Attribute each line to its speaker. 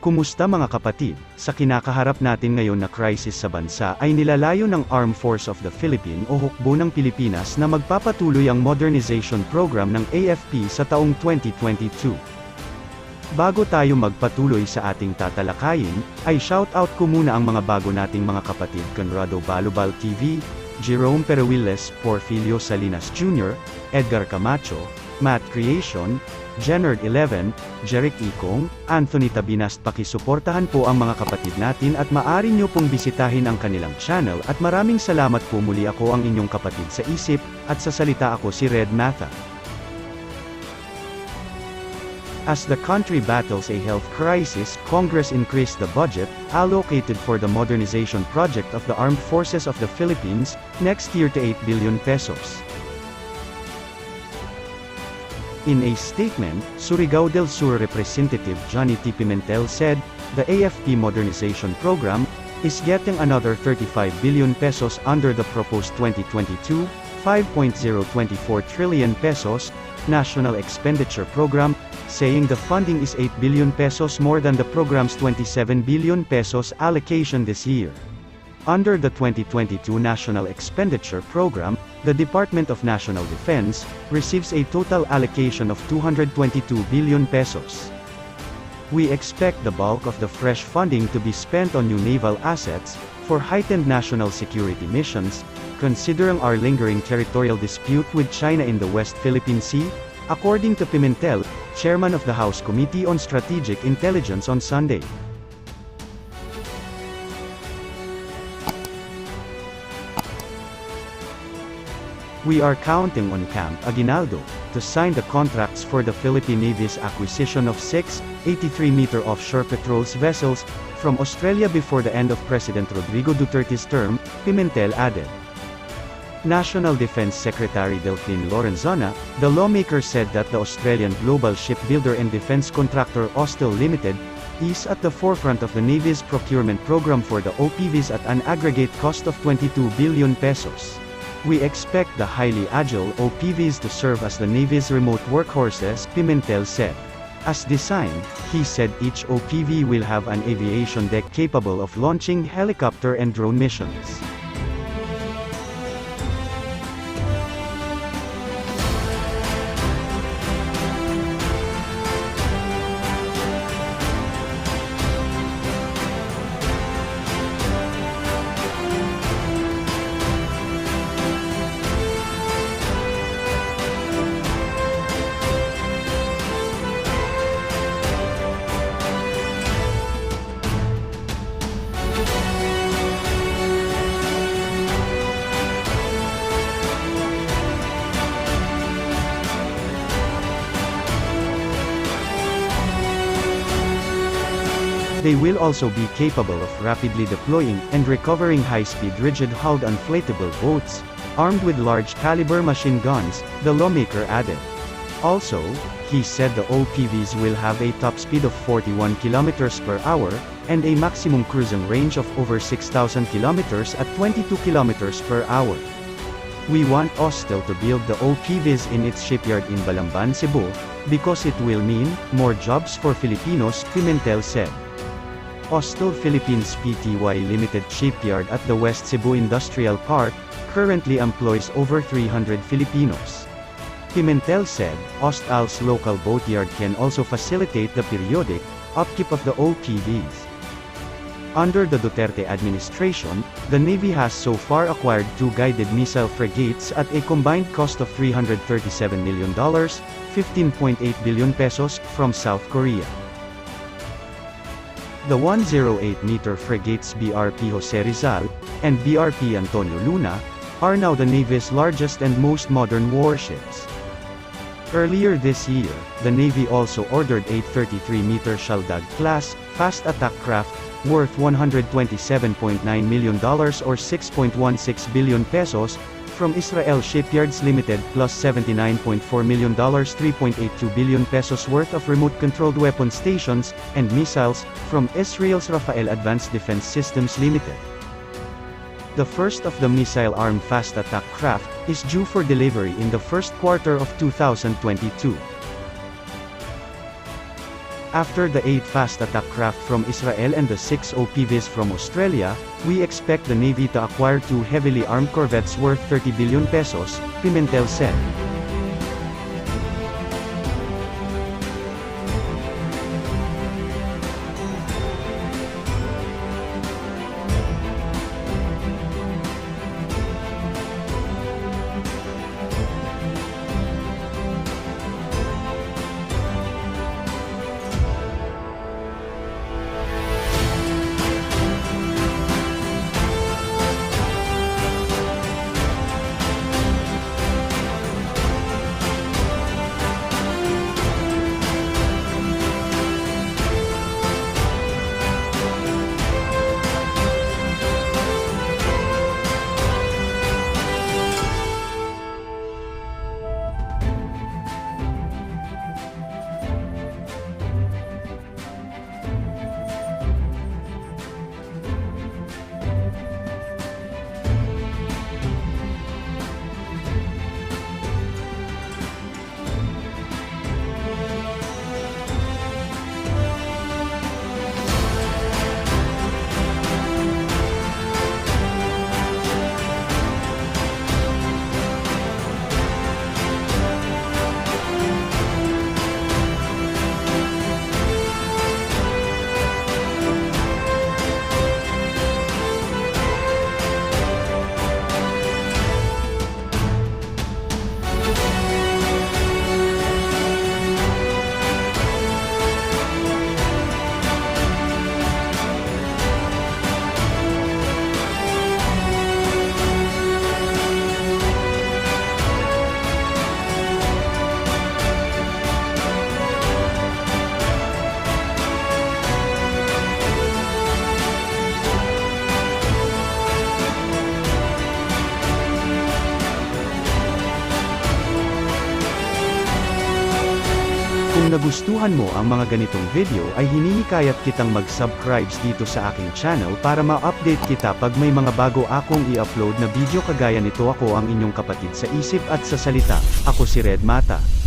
Speaker 1: Kumusta mga kapatid? Sa kinakaharap natin ngayon na crisis sa bansa ay nilalayo ng Armed Force of the Philippines o hukbo ng Pilipinas na magpapatuloy ang modernization program ng AFP sa taong 2022. Bago tayo magpatuloy sa ating tatalakayin, ay shoutout ko muna ang mga bago nating mga kapatid Conrado Balubal TV, Jerome Perewiles, Porfirio Salinas Jr., Edgar Camacho, Matt Creation, Jenard 11, Jeric Ikong, Anthony Tabinast. Pakisuportahan po ang mga kapatid natin at maaari nyo pong bisitahin ang kanilang channel at maraming salamat po. Muli ako ang inyong kapatid sa isip, at sa salita ako si Red Matha. As the country battles a health crisis, Congress increased the budget allocated for the modernization project of the Armed Forces of the Philippines next year to 8 billion pesos. In a statement, Surigao del Sur Representative Johnny T. Pimentel said, the AFP Modernization Program is getting another 35 billion pesos under the proposed 2022, 5.024 trillion pesos, National Expenditure Program, saying the funding is 8 billion pesos more than the program's 27 billion pesos allocation this year. Under the 2022 National Expenditure Program, the Department of National Defense receives a total allocation of 222 billion pesos. We expect the bulk of the fresh funding to be spent on new naval assets for heightened national security missions, considering our lingering territorial dispute with China in the West Philippine Sea, according to Pimentel, chairman of the House Committee on Strategic Intelligence on Sunday. We are counting on Camp Aguinaldo to sign the contracts for the Philippine Navy's acquisition of 6 83-meter offshore patrol vessels from Australia before the end of President Rodrigo Duterte's term, Pimentel added. National Defense Secretary Delphine Lorenzana, the lawmaker, said that the Australian global shipbuilder and defense contractor Austal Limited is at the forefront of the Navy's procurement program for the OPVs at an aggregate cost of 22 billion pesos. We expect the highly agile OPVs to serve as the Navy's remote workhorses, Pimentel said. As designed, he said each OPV will have an aviation deck capable of launching helicopter and drone missions. They will also be capable of rapidly deploying and recovering high-speed rigid-hulled inflatable boats, armed with large-caliber machine guns, the lawmaker added. Also, he said the OPVs will have a top speed of 41 km per hour, and a maximum cruising range of over 6,000 km at 22 km per hour. We want Austal to build the OPVs in its shipyard in Balamban, Cebu, because it will mean more jobs for Filipinos, Pimentel said. Austal Philippines Pty Limited shipyard at the West Cebu Industrial Park currently employs over 300 Filipinos. Pimentel said, Austal's local boatyard can also facilitate the periodic upkeep of the OPVs. Under the Duterte administration, the Navy has so far acquired 2 guided missile frigates at a combined cost of $337 million, 15.8 billion pesos, from South Korea. The 108-meter frigates BRP Jose Rizal and BRP Antonio Luna are now the Navy's largest and most modern warships. Earlier this year, the Navy also ordered a 33-meter Shaldag-class fast attack craft worth $127.9 million or 6.16 billion pesos from Israel Shipyards Limited plus $79.4 million, 3.82 billion pesos worth of remote-controlled weapon stations and missiles from Israel's Rafael Advanced Defense Systems Limited. The first of the missile-armed fast attack craft is due for delivery in the first quarter of 2022. After the 8 fast attack craft from Israel and the 6 OPVs from Australia, we expect the Navy to acquire 2 heavily armed corvettes worth 30 billion pesos, Pimentel said. Kung nagustuhan mo ang mga ganitong video ay hinihikayat kitang mag-subscribe dito sa aking channel para ma-update kita pag may mga bago akong i-upload na video kagaya nito. Ako ang inyong kapatid sa isip at sa salita, ako si Red Mata.